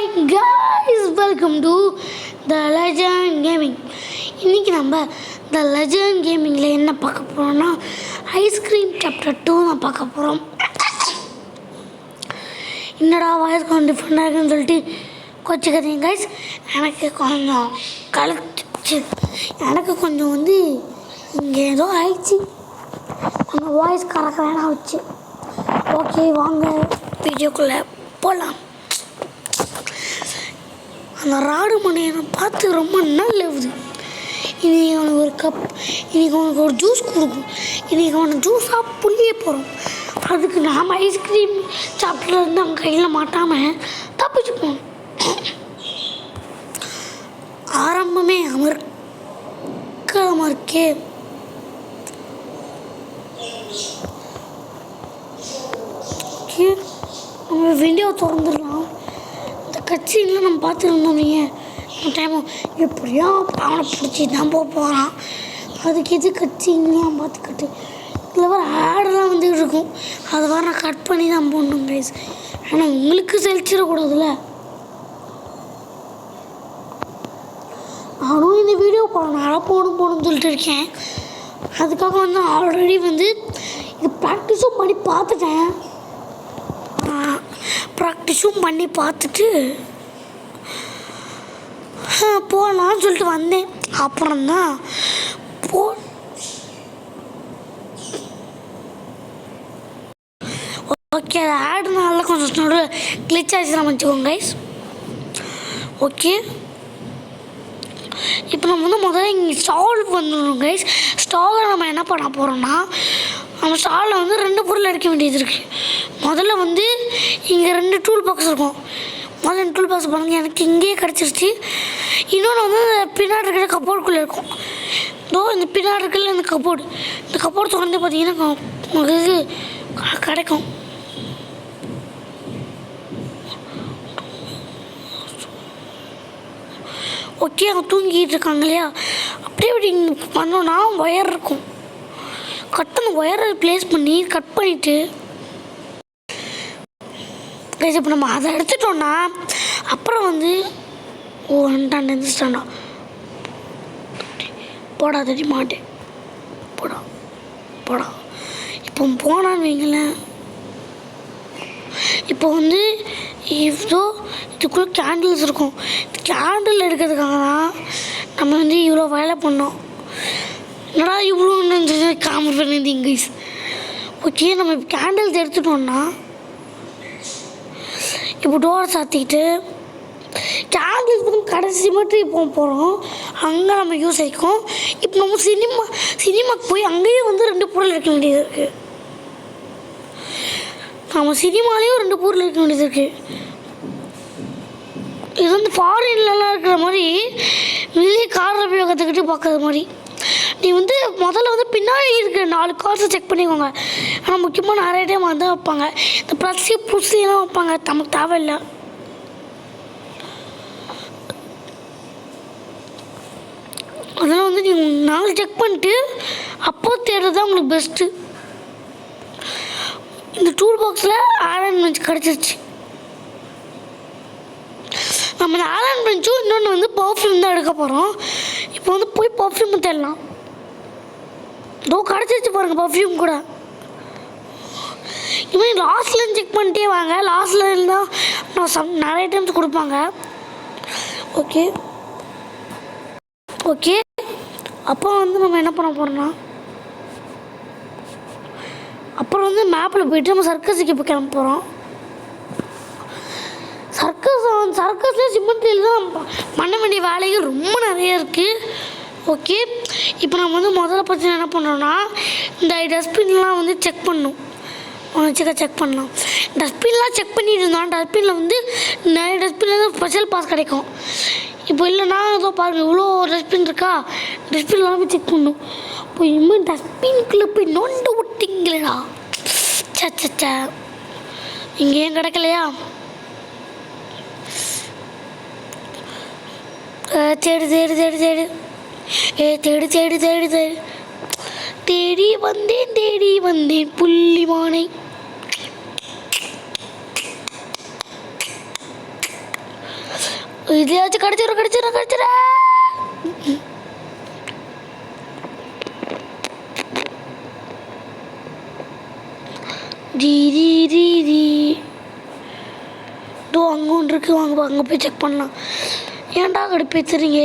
Hi guys, welcome to The Legend Gaming. இன்னைக்கு நம்ம The Legend Gamingல என்ன பார்க்க போறோம்னா ஐஸ்கிரீம் சாப்டர் 2 தான் பார்க்க போறோம். என்னடா வாய்ஸ் கொஞ்சம் டிஃப்ரெண்டாக இருக்குன்னு சொல்லிட்டு கோச்சிக்காதீங்க கைஸ். எனக்கு கொஞ்சம் இங்கே ஏதோ ஆயிடுச்சு, கொஞ்சம் வாய்ஸ் கரெக்டாக வச்சு. ஓகே, வாங்க வீடியோக்குள்ளே போகலாம். அந்த ராடு மணியை பார்த்து ரொம்ப நல்லது. இன்றைக்கி அவனுக்கு ஒரு கப், இன்றைக்கி அவனுக்கு ஒரு ஜூஸ் கொடுக்கும். இன்றைக்கி அவனை ஜூஸாக புள்ளியே போகிறோம். அதுக்கு நாம் ஐஸ்கிரீம் சாப்பிட்லேருந்து அவன் கையில் மாட்டாமல் தப்பிச்சு போகணும். ஆரம்பமே அமர்க்கலமாக இருக்கே. ஓகே, நம்ம வீடியோ திறந்துடலாம். இந்த கட்சியில் நம்ம பார்த்துருந்தோம். நீங்கள் டைம் எப்படியா அவனை பிடிச்சி தான் போகிறான். அதுக்கு எது கட்சிங்களாம் பார்த்துக்கிட்டு இதில் வர ஆடெல்லாம் வந்துக்கிட்டு இருக்கும். அதை வர நான் கட் பண்ணி தான் போடணும் கைஸ். ஆனால் உங்களுக்கு செழிச்சிடக்கூடாதுல்ல. நானும் இந்த வீடியோ நாளாக போகணும்னு சொல்லிட்டு இருக்கேன். அதுக்காக ஆல்ரெடி இது ப்ராக்டிஸும் பண்ணி பார்த்துட்டேன். ப்ராக்டிஸும் பண்ணி பார்த்துட்டு போகலான்னு சொல்லிட்டு வந்தேன். அப்புறம்தான் ஓகே, அது ஆடுனால கொஞ்சம் கிளிச் ஆச்சு தான் வச்சுக்கோங்க கைஸ். ஓகே, இப்போ நம்ம முதல்ல இங்கே ஸ்டாலுக்கு வந்துடணும் கைஸ். ஸ்டாலில் நம்ம என்ன பண்ண போகிறோம்னா, நம்ம ஸ்டாலில் 2 பொருள் எடுக்க வேண்டியது இருக்குது. முதல்ல இங்கே 2 டூல் பாக்ஸ் இருக்கும். முதல்ல டூல் பாக்ஸ் பாருங்கள், எனக்கு இங்கேயே கிடச்சிருச்சு. இன்னொன்று பின்னாடி இருக்கிற கப்போர்டுக்குள்ளே இருக்கும். இந்த பின்னாடி இருக்கிற இந்த கப்போர்டு திறந்து பார்த்தீங்கன்னா உங்களுக்கு இது கிடைக்கும். ஓகே, அவங்க தூங்கிட்டு இருக்காங்க இல்லையா, அப்படியே இப்படி இங்கே பண்ணோன்னா ஒயர் இருக்கும். அந்த ஒயரை ப்ளேஸ் பண்ணி கட் பண்ணிவிட்டு இப்போ நம்ம அதை எடுத்துட்டோன்னா அப்புறம் வந்துட்டாண்டா போடா தட்டி மாட்டேன் போடா. இப்போ போனான்னு வைங்களேன். இப்போ இவ்வளோ இதுக்குள்ளே கேண்டில்ஸ் இருக்கும். கேண்டில் எடுக்கிறதுக்காக தான் நம்ம இவ்வளோ வேலை பண்ணோம். என்னடா இவ்வளோ காமெடி பண்ணியிருந்தீங்க இங்கிலீஷ். ஓகே, நம்ம இப்போ கேண்டில்ஸ் எடுத்துட்டோன்னா இப்போ டோரை சாத்திக்கிட்டு கேண்டில்ஸ் கடைசி மட்டும் இப்போ போகிறோம். அங்கே நம்ம யூஸ் ஆகிக்கும். இப்போ நம்ம சினிமாக்கு போய் அங்கேயும் 2 பொருள் இருக்க வேண்டியது இருக்குது. நம்ம சினிமாலேயும் 2 பொருள் இருக்க வேண்டியது இருக்குது. இது ஃபாரின்லலாம் இருக்கிற மாதிரி வெளியே கார் போய் கற்றுக்கிட்டு பார்க்குற மாதிரி. நீ முதல்ல பின்னாடி இருக்கிற 4 கார்ஸை செக் பண்ணிக்கோங்க. ஆனால் முக்கியமாக நிறைய டைம் வைப்பாங்க. இந்த புதுசிலாம் வைப்பாங்க, நமக்கு தேவையில்லை. அதெல்லாம் நீங்கள் 4 செக் பண்ணிட்டு அப்போ தேடுறது தான் உங்களுக்கு பெஸ்ட்டு. இந்த டூல் பாக்ஸில் ஆலன் பெஞ்ச் கிடச்சிருச்சு. நம்ம இந்த ஆலன் பெஞ்சும் இன்னொன்று பர்ஃப்யூம் தான் எடுக்க போகிறோம். இப்போ போய் பர்ஃப்யூம் தேடலாம். கிடச்சிருச்சு பாருங்கள் பர்ஃப்யூம் கூட. இவன் லாஸ்ட்லேருந்து செக் பண்ணிட்டே வாங்க. லாஸ்ட்டில் இருந்தால் நான் நிறைய டைம்ஸ் கொடுப்பாங்க. ஓகே அப்போ நம்ம என்ன பண்ண போகிறோம்னா, அப்புறம் மேப்பில் போய்ட்டு நம்ம சர்க்கஸுக்கு இப்போ கிளம்ப போகிறோம். சர்க்கஸில் சிமெண்ட்ரியில் தான் பண்ண வேண்டிய வேலைகள் ரொம்ப நிறைய இருக்குது. ஓகே, இப்போ நம்ம முதல்ல பார்த்தீங்கன்னா என்ன பண்ணுறோன்னா, இந்த டஸ்ட்பின்லாம் செக் பண்ணணும். செக் பண்ணலாம். டஸ்ட்பின்லாம் செக் பண்ணிட்டு இருந்தான். டஸ்ட்பினில் நிறைய டஸ்ட்பினில் ஸ்பெஷல் பாஸ் கிடைக்கும். இப்போ இல்லைன்னா ஏதோ பாருங்கள், இவ்வளோ டஸ்ட்பின் இருக்கா, டஸ்ட்பின்லாம் போய் செக் பண்ணணும். இப்போ இனிமேல் டஸ்ட்பின்குள்ளே போய் நோண்ட விட்டிங்களா, சச்சா இங்கேயும் கிடைக்கலையா. தேடு தேடி வந்தேன் புள்ளிமானை. இதுலயாச்சும் கிடச்சிட இதோ அங்கே ஒன்று இருக்குது, வாங்க அங்கே போய் செக் பண்ணலாம். ஏன்டா கடுப்பேத்துறீங்க?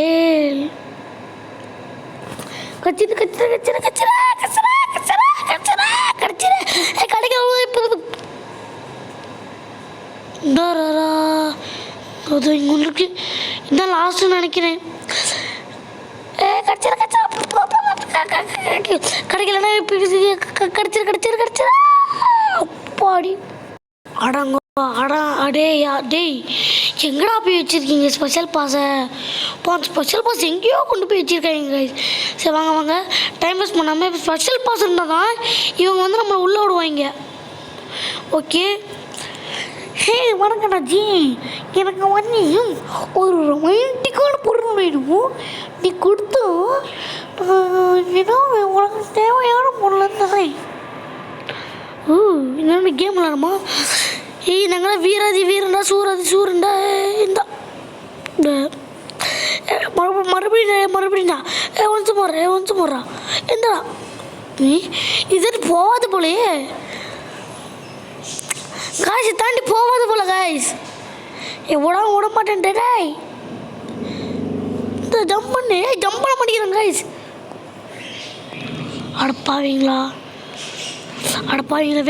கச்சிரு கிடைக்க அது இங்கே ஒன்று இருக்கு. இதுதான் லாஸ்ட்டுன்னு நினைக்கிறேன். கிடைக்கலன்னா கிடச்சிரு அப்பாடி அடங்கோ டேய் எங்கடா போய் வச்சுருக்கீங்க ஸ்பெஷல் பாஸை? ஸ்பெஷல் பாஸ் எங்கேயோ கொண்டு போய் வச்சுருக்காங்க. சரி வாங்க டைம் வேஸ்ட் பண்ணாமல் இப்போ ஸ்பெஷல் பாஸ் இருந்தால் தான் இவங்க வந்து நம்மளை உள்ளே விடுவாங்க. ஓகே, ஹே வணக்கம்டா ஜி, எனக்கு வந்து ஒரு ரொமான்டிக்கான பொருள் வேணும். நீ கொடுத்தோம் ஏதோ உனக்கு தேவையான பொருள் தரேன். என்னென்ன கேம் விளாடுமா? நாங்களாம் வீராதி வீரண்டா சூரண்டா இந்த மறுபடியும் ஒன்சு போடுறா எந்தடா நீ இது போகாது போலையே, காய்ச்சி தாண்டி போகாது போல காய்ஸ். விட மாட்டேன் டேய், இந்த ஜம்ப் பண்ண மாட்டேங்கிறேன் காய்ஸ். அடப்பாவீங்களா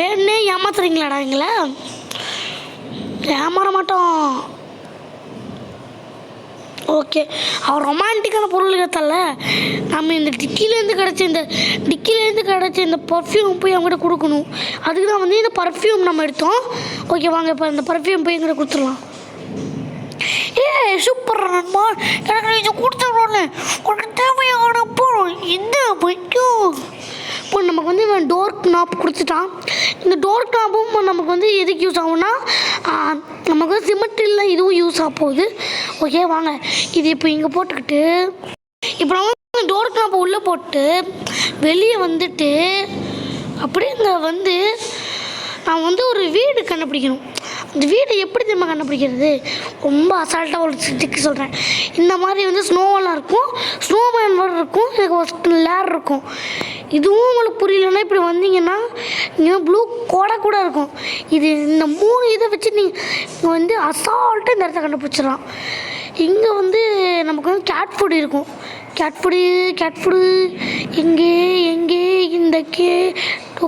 வேணே ஏமாத்துறீங்களாடா? எங்களை ஏமாற மாட்டோம். ஓகே, அவர் ரொமான்டிக்கான பொருள் கேட்டால நம்ம இந்த டிக்கிலேருந்து கிடச்ச இந்த பர்ஃப்யூம் போய் அவங்ககிட்ட கொடுக்கணும். அதுக்கு தான் வந்து இந்த பர்ஃப்யூம் நம்ம எடுத்தோம். ஓகே வாங்க இப்போ இந்த பர்ஃப்யூம் போய் எங்கிட்ட கொடுத்துடலாம். சூப்பர் நண்பா, எனக்கு இதை கொடுத்துருவோன்னு உனக்கு தேவையான பொருள் இந்த வைக்கும். இப்போ நமக்கு வந்து இவன் டோர் நாப் கொடுத்துட்டான். இந்த டோர் நாப்பும் நமக்கு வந்து எதுக்கு யூஸ் ஆகும்னா நமக்கு வந்து சிமெண்ட்ரில் இதுவும் யூஸ் ஆக போகுது. ஓகே வாங்க இது இப்போ இங்கே போட்டுக்கிட்டு இப்போ நம்ம டோர் நாப்பை உள்ளே போட்டு வெளியே வந்துட்டு அப்படியே இங்கே வந்து நான் வந்து ஒரு வீடு கண்டுபிடிக்கணும். அந்த வீடு எப்படி திரும்ப கண்டுபிடிக்கிறது? ரொம்ப அசால்ட்டாக ஒரு டிக்கு சொல்கிறேன். இந்த மாதிரி வந்து ஸ்னோவெல்லாம் இருக்கும், ஸ்னோமேன் மாதிரி இருக்கும், எனக்கு ஒரு லேர் இருக்கும். இதுவும் உங்களுக்கு புரியலன்னா இப்படி வந்தீங்கன்னா இங்கே ப்ளூ கூட இருக்கும். இது இந்த 3 இதை வச்சு நீங்கள் வந்து அசால்ட்டாக இந்த இடத்த கண்டுபிடிச்சிடலாம். இங்கே வந்து நமக்கு வந்து கேட் ஃபுட் இருக்கும். கேட் ஃபுட்டு எங்கே இந்த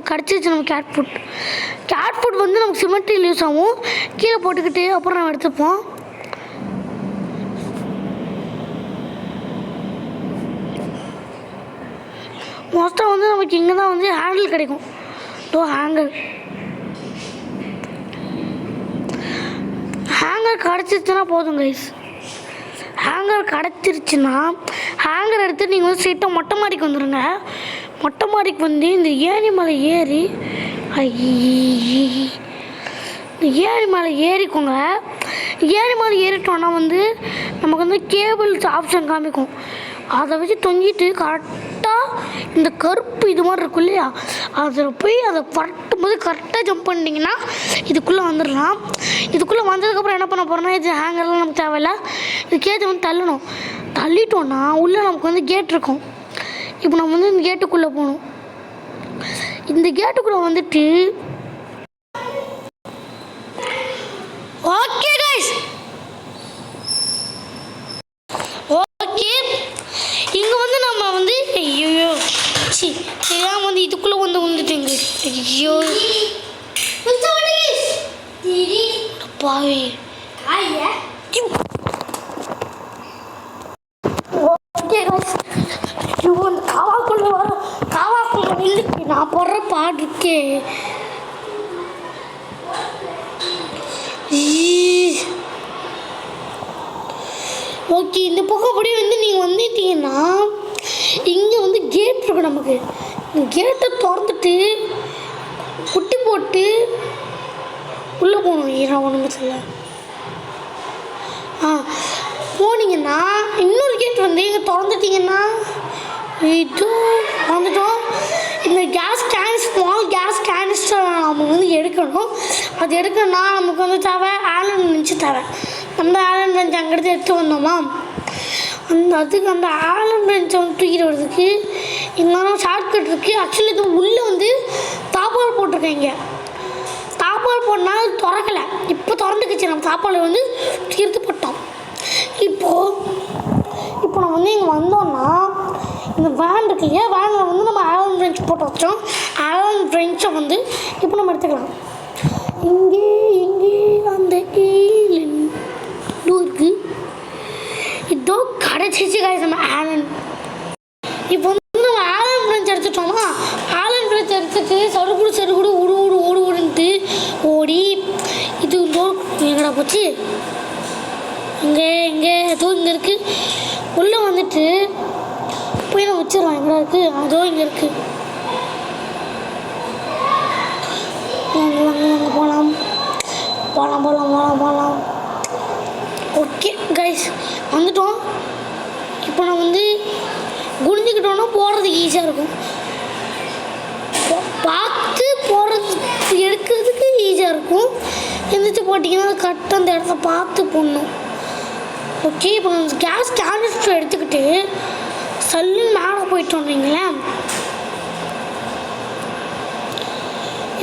கிடச்சிருச்சு நம்ம கேட் ஃபுட் வந்து நமக்கு சிமெண்ட்ரியில் யூஸ் ஆகும். கீழே போட்டுக்கிட்டு அப்புறம் நம்ம எடுத்துப்போம். மோஸ்ட்டாக வந்து நமக்கு இங்கே தான் வந்து ஹேண்டில் கிடைக்கும். ஹேங்கர் கிடச்சிருச்சுன்னா போதும் கைஸ். ஹேங்கர் கிடச்சிருச்சுன்னா ஹேங்கர் எடுத்து நீங்கள் வந்து ஸ்ட்ரெயிட்டாக மொட்டை மாடிக்கு வந்துடுங்க. மொட்டை மாடிக்கு வந்து இந்த ஏணி மலை ஏறிக்கோங்க. ஏணி மலை ஏறிட்டோன்னா வந்து நமக்கு வந்து கேபிள்ஸ் ஆப்ஷன் காமிக்கும். அதை வச்சு தொங்கிட்டு கரெக்டாக இந்த கருப்பு இது மாதிரி இருக்கும் இல்லையா, அதில் போய் அதை பரட்டும் போது கரெக்டாக ஜம்ப் பண்ணிட்டீங்கன்னா இதுக்குள்ளே வந்துடலாம். இதுக்குள்ளே வந்ததுக்கப்புறம் என்ன பண்ண போகிறோன்னா இது ஹேங்கர்லாம் நமக்கு தேவையில்லை. இது கேட்டை வந்து தள்ளிட்டோன்னா உள்ளே நமக்கு வந்து கேட் இருக்கும். இப்போ நம்ம வந்து இந்த கேட்டுக்குள்ளே போகணும். இந்த கேட்டுக்குள்ளே வந்துட்டு ஓகே கைஸ், ஓகே இங்கே வந்து நம்ம வந்து ஐயோ தெரியாமல் வந்து இதுக்குள்ளே வந்துட்டுங்க. ஐயோ பாவி. ஓகே கைஸ், காவாக்குள்ள இல்லைக்கு நான் போடுற பாடு இருக்கே. ஓகே இந்த பக்கம் அப்படியே வந்து நீங்கள் வந்துட்டீங்கன்னா இங்கே வந்து கேட் இருக்கும். நமக்கு கேட்டை திறந்துட்டு குட்டி போட்டு உள்ளே போகணும். நான் ஒன்றுமே சொல்ல போனீங்கன்னா இன்னொரு கேட் வந்து இங்கே திறந்துட்டிங்கன்னா இது வந்துட்டோம். இந்த ஸ்மால் கேஸ் கேனிஸ்டர் நம்ம வந்து எடுக்கணும். அது எடுக்கணும்னா நமக்கு வந்து தேவை ஆலன் நினச்சி தேவை. அந்த ஆலன் பெஞ்ச் அங்கிருந்து எடுத்து வந்தோமா, அந்த ஆலன் பெஞ்சை வந்து தூக்கிட்டு வரதுக்கு இன்னும் ஷார்ட்கட் இருக்குது. ஆக்சுவலி இது உள்ளே வந்து தாப்பால் போட்டிருக்கேங்க. தாப்பால் போடனால திறக்கலை, இப்போ திறந்துக்குச்சு. நம்ம தாப்பால் வந்து தீர்த்து போட்டோம். இப்போ நம்ம வந்து இங்கே வந்தோம்னா இந்த வேன் இருக்கு இல்லையா, வேனில் வந்து நம்ம ஆலன் பெஞ்ச் போட்டு வச்சோம். ஆலன் பெஞ்சை வந்து இப்போ நம்ம எடுத்துக்கலாம். இங்கே அந்த இருக்குது, இதோ கடைச்சிச்சு காய்ச்சி நம்ம ஆலன். இப்போ வந்து நம்ம ஆலன் பெஞ்ச் எடுத்துட்டோமா, ஆலன் பெஞ்ச் எடுத்துட்டு சருகுடு ஓடுன்ட்டு ஓடி இது எங்கடா போச்சு, இங்கே ஏதோ இங்கே இருக்குது. உள்ளே வந்துட்டு போய் நான் வச்சிடலாம். எங்கடா இருக்குது, அதோ இங்கே இருக்குது. போகலாம். ஓகே கைஸ், வந்துட்டோம். இப்போ நான் வந்து குனிஞ்சிக்கிட்டோன்னா போடுறதுக்கு ஈஸியாக இருக்கும். பார்த்து போடுறது எடுக்கிறதுக்கு ஈஸியாக இருக்கும். எந்திரிச்சு போட்டிங்கன்னா கரெக்டாக அந்த இடத்த பார்த்து போடணும். ஓகே, இப்போ நம்ம கேஸ் கேனிஸ்டர் எடுத்துக்கிட்டு சல்லுன்னு மேலே போயிட்டோம் வைங்களேன்.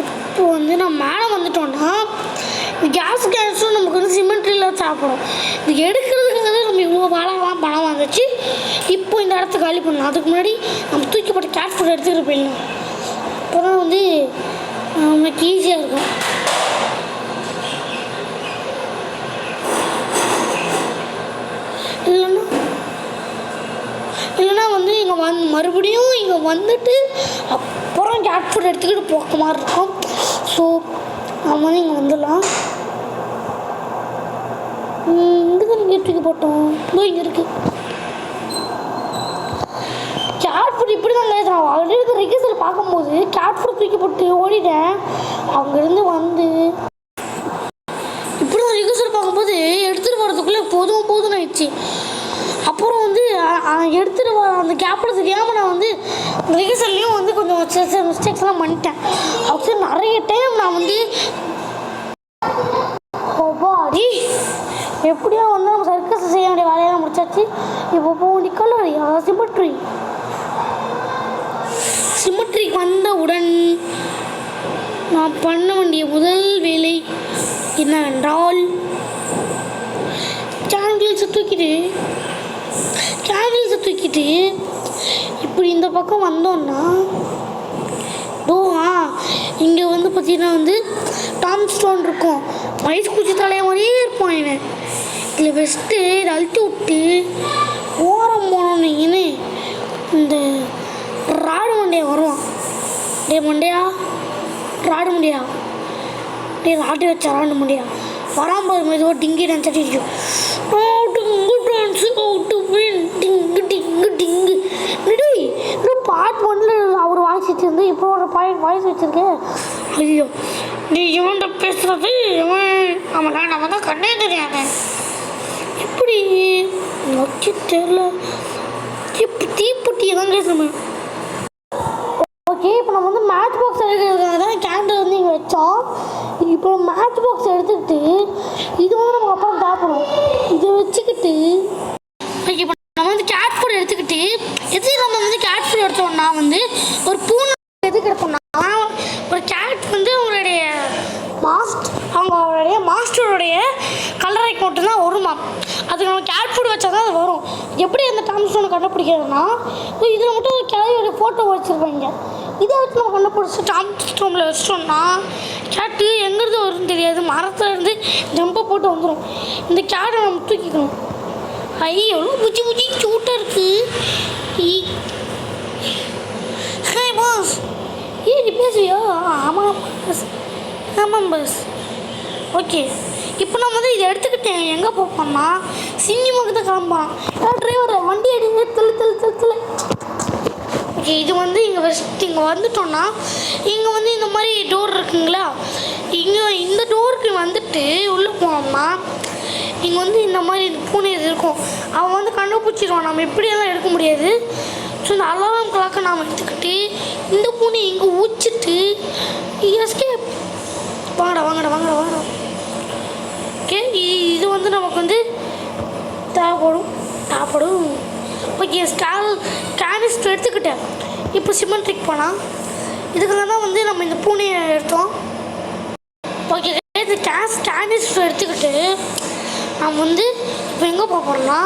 இப்போ வந்து நம்ம மேலே வந்துட்டோம்னா கேஸ் கேனிஸ்டர் நமக்கு வந்து சிமெண்ட்ரியில் சாப்பிடும். இது எடுக்கிறதுக்காக நம்ம இவ்வளோ வேலைலாம் பணம் வந்துச்சு. இப்போ இந்த இடத்த காலி பண்ணலாம். அதுக்கு முன்னாடி நம்ம தூக்கிப்பட்ட கேஸ் ஃபுட் எடுத்துக்கிட்டு போயிடலாம். அப்போ தான் வந்து நமக்கு ஈஸியாக இருக்கும். இல்லைன்னா வந்து இங்கே மறுபடியும் இங்கே வந்துட்டு அப்புறம் கேட் ஃபுட் எடுத்துக்கிட்டு போக்க மாதிரி இருக்கும். ஸோ நம்ம வந்து இங்கே வந்துடலாம். இங்கே தான் இங்கே தூக்கி போட்டோம். இங்கே இருக்குது கேட் ஃபுட். இப்படி தான் லேட். நான் ஆல்ரெடி ரெகிஸ்டர் பார்க்கும்போது கேட் ஃபுட் தூக்கி போட்டு ஓடிட்டேன். அங்கேருந்து வந்து இப்படி தான் ரெகிஸ்டர் பார்க்கும்போது எடுத்துகிட்டு போகிறதுக்குள்ளே போதும் ஆயிடுச்சு. அப்புறம் வந்து எடுத்துகிட்டு வர அந்த கேப்பில் தெரியாமல் நான் வந்து ரெகிஸ்டர்லேயும் வந்து கொஞ்சம் மிஸ்டேக்ஸ்லாம் பண்ணிட்டேன். ஆக்சுவலி நிறைய டைம் நான் வந்து பாடி எப்படியோ வந்து நம்ம சர்க்கஸ் செய்ய வேண்டிய வேலையெல்லாம் முடிச்சாச்சு. இப்போ போக வேண்டிய கலரி, அதாவது சிமெட்ரிக்கு வந்தவுடன் நான் பண்ண வேண்டிய முதல் வேலை என்னவென்றால் கேண்டில்ஸை தூக்கிட்டு இப்படி இந்த பக்கம் வந்தோன்னா இங்கே வந்து பார்த்தீங்கன்னா வந்து டாம் ஸ்டோன் இருக்கும். வயசு குச்சி தலைய மாதிரியே இருப்பான் இவன். இதில் வெஸ்ட்டு இதை அழுத்தி விட்டு ஓரம் போனோன்னீங்கன்னு இந்த ராடு மண்டையா வருவான். ராடு மண்டையா ராட்டி வச்ச ராடு மண்டையா வராம்போது மெதுவாக டிங்கி டான்ஸ் அடிக்கும். பார்ட் 1ல் அவர் வாய்ஸ் வச்சுருந்து இப்போ ஒரு வாய்ஸ் வச்சுருக்கேன். ஐயோ, நீ இவன்கிட்ட பேசுகிறது அவன் நம்ம தான் கண்ணே தெரியாத எப்படி வச்சு தெரியல. தீப்பொட்டியை தான் பேசணும். ஓகே, இப்போ நம்ம வந்து மேட்ச் பாக்ஸ் எடுக்கிறதுக்காக தான் கேண்டில் வந்து இங்கே வச்சோம். இப்போ மேட்ச் பாக்ஸ் எடுத்துக்கிட்டு இது வந்து நம்ம அப்புறம் தேவைப்படும். இதை வச்சுக்கிட்டு இப்போ நம்ம வந்து கேட் ஃபுட் எடுத்துக்கிட்டு நம்ம வந்து கேட் ஃபுட் எடுத்தோம்னா வந்து ஒரு பூனை எதுக்கு எடுத்தோம்னா ஒரு கேட் வந்து அவங்களுடைய மாஸ்டருடைய கலரைக்கு மட்டும்தான் வருமா. அதுக்கு நம்ம கேட் ஃபுட் வச்சா தான் அது வரும். எப்படி அந்த டாம் ஸ்டோனை கண்டுபிடிக்கிறதுனா இதில் மட்டும் ஒரு கிளையோட ஃபோட்டோ வச்சுருப்பாங்க. இதை வச்சு நம்ம கண்டுபிடிச்சி டாம் ஸ்டோனில் வச்சிட்டோம்னா கேட்டு எங்கேருந்து வரும்னு தெரியாது. மரத்தில் இருந்து ஜம்பை போட்டு வந்துடும். இந்த கேட்டை நம்ம தூக்கிக்கணும். எவ்வளோ புச்சி சூட்டாக இருக்குது. ஹாய் பாஸ், நீ பேசுவியா? ஆமாம் பஸ். ஓகே, இப்போ நம்ம வந்து இதை எடுத்துக்கிட்டேன் எங்கே போப்போம்னா சினிமாவுக்கு தான் கிளம்புறான். டிரைவர் வண்டி அடிங்க தள்ளு. ஓகே, இது வந்து இங்கே வந்துட்டோன்னா இங்கே வந்து இந்த மாதிரி டோர் இருக்குங்களா, இந்த டோருக்கு வந்துட்டு உள்ளே போனோம்னா இங்கே வந்து இந்த மாதிரி பூனை இருக்கும். அவன் வந்து கண்டுபிடிச்சிடுவான். நம்ம எப்படியெல்லாம் எடுக்க முடியாது. ஸோ இந்த அலாரம் கிளாக்கை நாம் எடுத்துக்கிட்டு இந்த பூனை இங்கே ஊச்சிட்டு எஸ்கேப். வாங்கடா ஓகே, இது வந்து நமக்கு வந்து தேவைப்படும். ஓகே, கேனிஸ்டர் எடுத்துக்கிட்டேன். இப்போ சிமெண்ட்ரிக் போனால் இதுக்காக தான் வந்து நம்ம இந்த பூனையை எடுத்தோம். ஓகே, இந்த கேனிஸ்டர் எடுத்துக்கிட்டு நம்ம வந்து இப்போ எங்கே போக போகிறோம்னா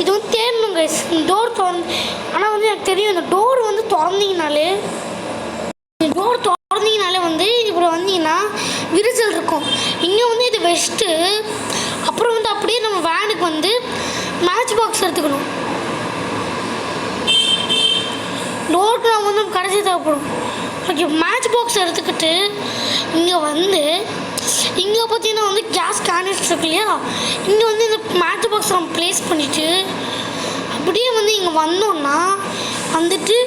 இது வந்து தேடணும் கைஸ். டோர் ஆனால் வந்து எனக்கு தெரியும் இந்த டோர் வந்து திறந்தீங்கனாலே வந்து இப்படி வந்தீங்கன்னா விரிசல் இருக்கும். இங்கே வந்து இது வெஸ்ட்டு. அப்புறம் வந்து அப்படியே நம்ம வேனுக்கு வந்து மேட்ச் பாக்ஸ் எடுத்துக்கணும். டோருக்கு நம்ம வந்து கடைசி தேவைப்படும். ஓகே, மேட்ச் பாக்ஸ் எடுத்துக்கிட்டு இங்கே வந்து இங்கே பார்த்தீங்கன்னா வந்து கேஸ் கேனிஸ்டர் இருக்கு இல்லையா, இங்கே வந்து இந்த மேட்ச் பாக்ஸ் நம்ம ப்ளேஸ் பண்ணிவிட்டு அப்படியே வந்து இங்கே வந்தோம்னா வந்துட்டு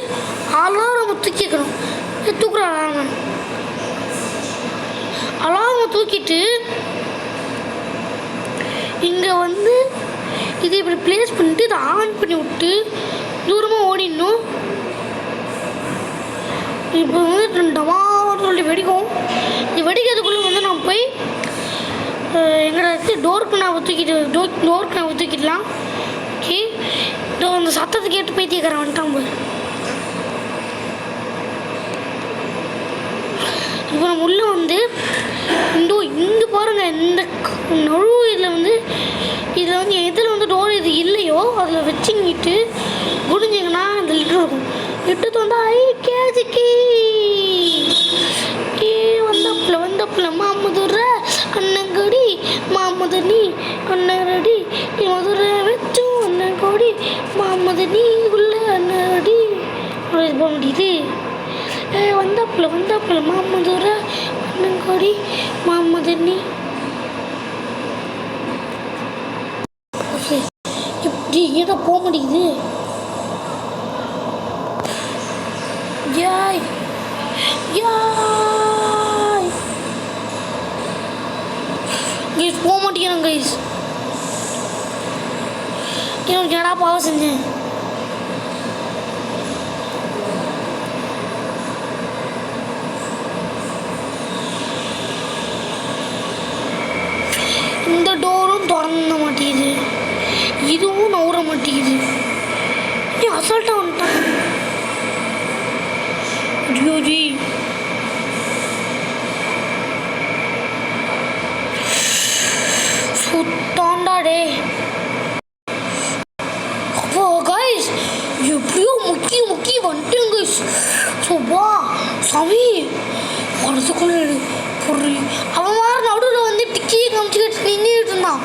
அலாரம் தூக்கிக்கணும். தூக்குற அலாரம் தூக்கிட்டு இங்கே வந்து இதை இப்படி ப்ளேஸ் பண்ணிவிட்டு இதை ஆன் பண்ணி விட்டு தூரமாக ஓடிடணும். இப்போ வந்து டமான்னு வெடிக்கும். இது வெடிக்கிறதுக்குள்ளே வந்து நம்ம போய் எங்கடா டோருக்கு நான் தூக்கிடலாம். ஓகே, அந்த சத்தத்தை கேட்டு பைத்தியக்காரன் வந்துட்டான் போய். இப்போ நம்ம உள்ளே வந்து இங்கே பாருங்கள், இந்த நழு இதில் வந்து எதில் வந்து டோர் இது இல்லையோ அதில் வச்சுங்கிட்டு முடிஞ்சிங்கன்னா இந்த லிட்டர் இருக்கும். லிட்டர் வந்து கேஜிக்கு வந்தப்புல மாமதுரை அண்ணங்கடி மாமதனி அண்ணரடி மதுரை வச்சு அண்ணங்கோடி மாமதனி உள்ள அண்ணடி போக முடியுது. வந்தப்புல மாமதுரை அண்ணங்கோடி மாமதனி. ஓகே, இப்படி ஏதோ போக முடியுது. யாய் கைஸ் போக மாட்டேங்கிறேன் கைஸ். எனக்கு என்னடா பாவம் செஞ்சேன். இந்த டோரும் திறந்த மாட்டேங்குது, இதுவும் நவுற மாட்டேங்குது. நீ அசால்ட்டாக வந்துட்டான். ஜி சுத்தாண்டா டே. அப்போ கைஸ் எப்படியோ முக்கி வந்துட்டேன் கைஸ். வா சாமி வரதுக்குள்ள அவன் மாதிரி நடுவில் வந்து டிக்கியை காமிச்சிக்கிட்டு நின்றுட்டு இருந்தான்.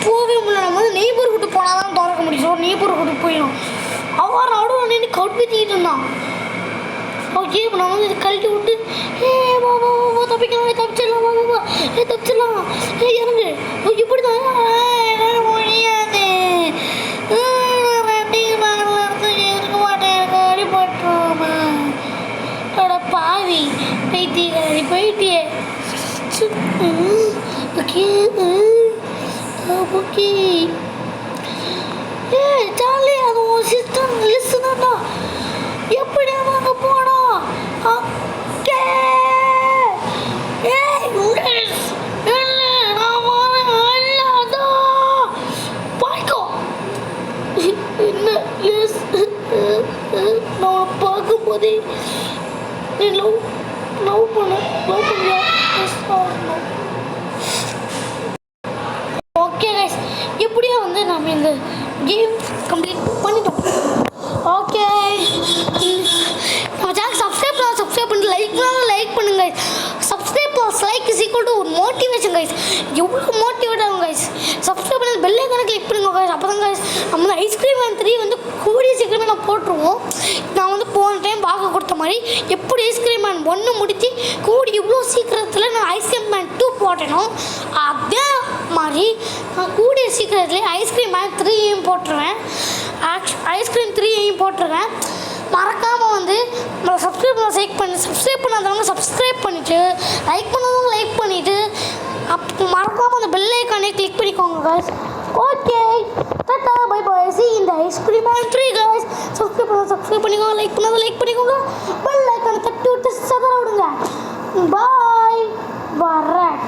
போகவே முடியல. நம்ம வந்து நெய்பர் கூட்டு போனால் தான் திறக்க முடியும். நெய்பர் கூட்டு போயிடும். அவன் நடுவில் நின்று கவுட்பித்திக்கிட்டு இருந்தான். ஓகே, இப்போ நான் வந்து இதை கழட்டி விட்டு தப்பிச்சிடலாம். இறங்கு. இப்படி தான் முடியாது. இருக்க மாட்டேன் அடிபட்டுருமா பாவி பைத்தியக்காரி போயிட்டியே. Okay okay jolly. அது ஒரு சிஸ்டம் லிஸ்னா எப்படி அவங்க போனோம். ஓகே நான் பார்க்கும்போதே நீ லவ் பண்ணியா. ஓகே கைஸ், எப்படியோ வந்து நம்ம இந்த கேம் கம்ப்ளீட் பண்ணிட்டோம். ஓகே, நம்ம சேனல் சப்ஸ்கிரைப் பண்ணிட்டு லைக் பண்ணுங்க. Subscribe plus like is equal to ஒரு மோட்டிவேஷன் கைஸ். எவ்வளோ மோட்டிவேட் ஆகும் கைஸ். சப்ஸ்கிரைப் பண்ணி பெல் ஐகானை கிளிக் பண்ணுங்க கைஸ். அப்போ தான் கைஸ் நம்ம வந்து ஐஸ்கிரீம் மேன் 3 வந்து கூடிய சீக்கிரமே நான் போட்டுருவோம். நான் வந்து போன டைம் பார்க்க கொடுத்த மாதிரி எப்படி ஐஸ்கிரீம் மேன் 1 முடித்து கூடி இவ்வளோ சீக்கிரத்தில் நான் ஐஸ்கிரீம் மேன் 2 போட்டேனோ அதே மாதிரி நான் கூடிய சீக்கிரத்துலேயே ஐஸ்கிரீம் மேன் 3 போட்டுருவேன். ஐஸ்கிரீம் 3 போட்டுருவேன். மறக்காமல் வந்து நம்ம சப்ஸ்கிரைப் பண்ணாதவங்க சப்ஸ்கிரைப் பண்ணிவிட்டு லைக் பண்ணாதவங்க லைக் பண்ணிவிட்டு மறக்காமல் அந்த பெல் ஐகானை கிளிக் பண்ணிக்கோங்க guys. Okay, tata bye bye. சி இந்த ஐஸ்கிரீம் மேன் 3 guys. சப்ஸ்கிரைப் பண்ணிக்கோங்க, லைக் பண்ணிக்கோங்க, பெல் ஐகானை தட்டி விட்டு சதற விடுங்க. பாய் வரேன்.